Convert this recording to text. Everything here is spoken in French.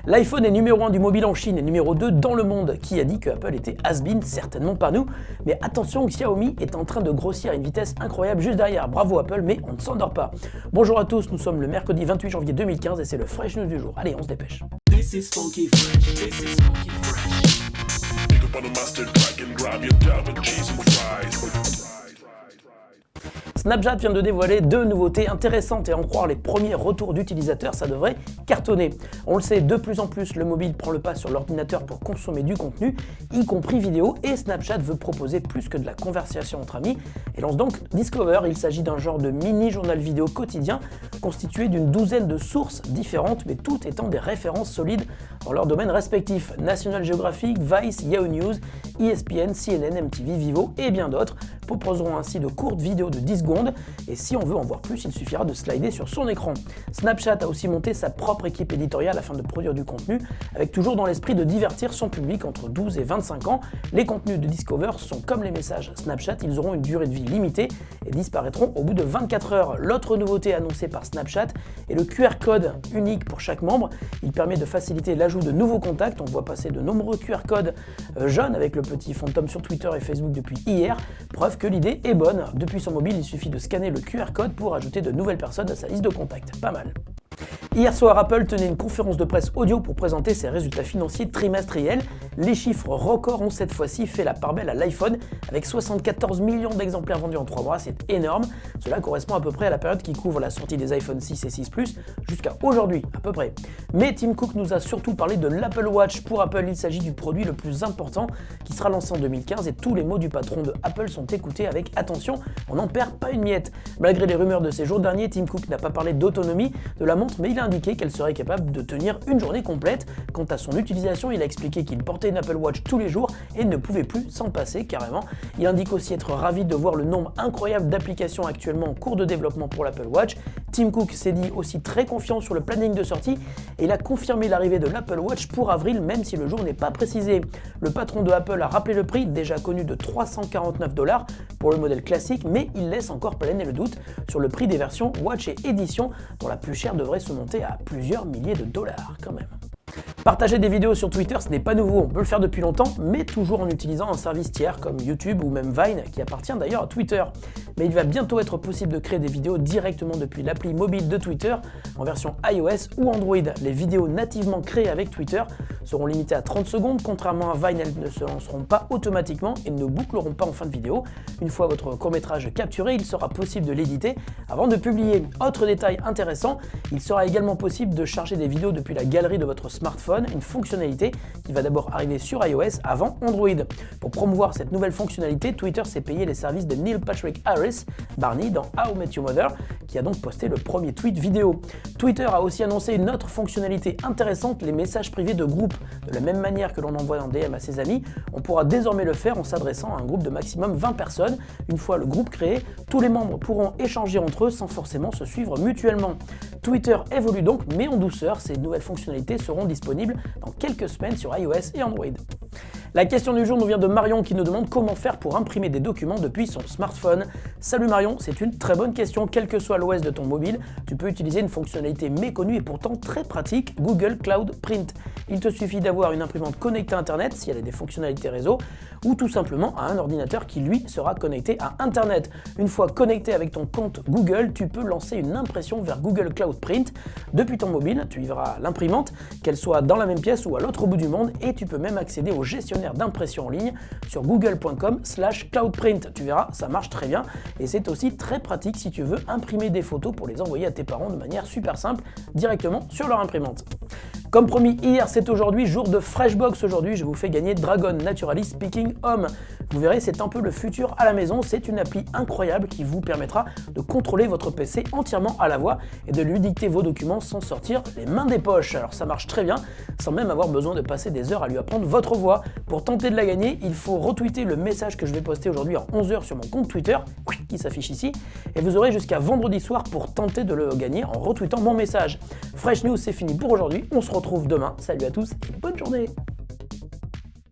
L'iPhone est numéro 1 du mobile en Chine et numéro 2 dans le monde. Qui a dit que Apple était has-been? Certainement pas nous. Mais attention, Xiaomi est en train de grossir à une vitesse incroyable juste derrière. Bravo Apple, mais on ne s'endort pas. Bonjour à tous, nous sommes le mercredi 28 janvier 2015 et c'est le Fresh News du jour. Allez, on se dépêche. This is funky fresh. This is funky fresh. Pick up on a mustard pack and grab your dab and cheese and fries. Snapchat vient de dévoiler deux nouveautés intéressantes et en croire les premiers retours d'utilisateurs, ça devrait cartonner. On le sait, de plus en plus, le mobile prend le pas sur l'ordinateur pour consommer du contenu, y compris vidéo, et Snapchat veut proposer plus que de la conversation entre amis et lance donc Discover. Il s'agit d'un genre de mini-journal vidéo quotidien constitué d'une douzaine de sources différentes, mais toutes étant des références solides dans leurs domaines respectifs. National Geographic, Vice, Yahoo News, ESPN, CNN, MTV, Vivo et bien d'autres proposeront ainsi de courtes vidéos de 10 secondes et si on veut en voir plus, il suffira de slider sur son écran. Snapchat a aussi monté sa propre équipe éditoriale afin de produire du contenu avec toujours dans l'esprit de divertir son public entre 12 et 25 ans. Les contenus de Discover sont comme les messages Snapchat, ils auront une durée de vie limitée et disparaîtront au bout de 24 heures. L'autre nouveauté annoncée par Snapchat est le QR code unique pour chaque membre. Il permet de faciliter l'ajout de nouveaux contacts. On voit passer de nombreux QR codes jaunes avec le petit fantôme sur Twitter et Facebook depuis hier. Preuve que l'idée est bonne. Depuis son mobile, il suffit de scanner le QR code pour ajouter de nouvelles personnes à sa liste de contacts. Pas mal. Hier soir, Apple tenait une conférence de presse audio pour présenter ses résultats financiers trimestriels. Les chiffres records ont cette fois-ci fait la part belle à l'iPhone avec 74 millions d'exemplaires vendus en 3 mois, c'est énorme. Cela correspond à peu près à la période qui couvre la sortie des iPhone 6 et 6 Plus jusqu'à aujourd'hui, à peu près. Mais Tim Cook nous a surtout parlé de l'Apple Watch. Pour Apple, il s'agit du produit le plus important qui sera lancé en 2015 et tous les mots du patron de Apple sont écoutés avec attention, on n'en perd pas une miette. Malgré les rumeurs de ces jours derniers, Tim Cook n'a pas parlé d'autonomie de la montre, mais il a indiqué qu'elle serait capable de tenir une journée complète. Quant à son utilisation, il a expliqué qu'il portait une Apple Watch tous les jours et ne pouvait plus s'en passer carrément. Il indique aussi être ravi de voir le nombre incroyable d'applications actuellement en cours de développement pour l'Apple Watch. Tim Cook s'est dit aussi très confiant sur le planning de sortie et il a confirmé l'arrivée de l'Apple Watch pour avril, même si le jour n'est pas précisé. Le patron de Apple a rappelé le prix, déjà connu de 349 $ pour le modèle classique, mais il laisse encore planer le doute sur le prix des versions Watch et Edition, dont la plus chère devrait se monter à plusieurs milliers de dollars quand même. Partager des vidéos sur Twitter, ce n'est pas nouveau, on peut le faire depuis longtemps, mais toujours en utilisant un service tiers comme YouTube ou même Vine, qui appartient d'ailleurs à Twitter. Mais il va bientôt être possible de créer des vidéos directement depuis l'appli mobile de Twitter en version iOS ou Android. Les vidéos nativement créées avec Twitter seront limitées à 30 secondes, contrairement à Vine, elles ne se lanceront pas automatiquement et ne boucleront pas en fin de vidéo. Une fois votre court-métrage capturé, il sera possible de l'éditer avant de publier. Autre détail intéressant, il sera également possible de charger des vidéos depuis la galerie de votre smartphone, une fonctionnalité qui va d'abord arriver sur iOS avant Android. Pour promouvoir cette nouvelle fonctionnalité, Twitter s'est payé les services de Neil Patrick Harris, Barney dans How I Met Your Mother, qui a donc posté le premier tweet vidéo. Twitter a aussi annoncé une autre fonctionnalité intéressante, les messages privés de groupe. De la même manière que l'on envoie un DM à ses amis, on pourra désormais le faire en s'adressant à un groupe de maximum 20 personnes. Une fois le groupe créé, tous les membres pourront échanger entre eux sans forcément se suivre mutuellement. Twitter évolue donc, mais en douceur, ces nouvelles fonctionnalités seront disponibles dans quelques semaines sur iOS et Android. La question du jour nous vient de Marion qui nous demande comment faire pour imprimer des documents depuis son smartphone. Salut Marion, c'est une très bonne question. Quel que soit l'OS de ton mobile, tu peux utiliser une fonctionnalité méconnue et pourtant très pratique, Google Cloud Print. Il te suffit d'avoir une imprimante connectée à Internet si elle a des fonctionnalités réseau ou tout simplement à un ordinateur qui lui sera connecté à Internet. Une fois connecté avec ton compte Google, tu peux lancer une impression vers Google Cloud Print. Depuis ton mobile, tu y verras l'imprimante, qu'elle soit dans la même pièce ou à l'autre bout du monde et tu peux même accéder au gestionnaire d'impression en ligne sur google.com/cloudprint. Tu verras, ça marche très bien et c'est aussi très pratique si tu veux imprimer des photos pour les envoyer à tes parents de manière super simple directement sur leur imprimante. Comme promis, hier c'est aujourd'hui, jour de Freshbox. Aujourd'hui, je vous fais gagner Dragon Naturally Speaking Home. Vous verrez, c'est un peu le futur à la maison. C'est une appli incroyable qui vous permettra de contrôler votre PC entièrement à la voix et de lui dicter vos documents sans sortir les mains des poches. Alors ça marche très bien, sans même avoir besoin de passer des heures à lui apprendre votre voix. Pour tenter de la gagner, il faut retweeter le message que je vais poster aujourd'hui à 11 h sur mon compte Twitter, qui s'affiche ici, et vous aurez jusqu'à vendredi soir pour tenter de le gagner en retweetant mon message. Fresh News, c'est fini pour aujourd'hui. On se retrouve demain. Salut à tous et bonne journée.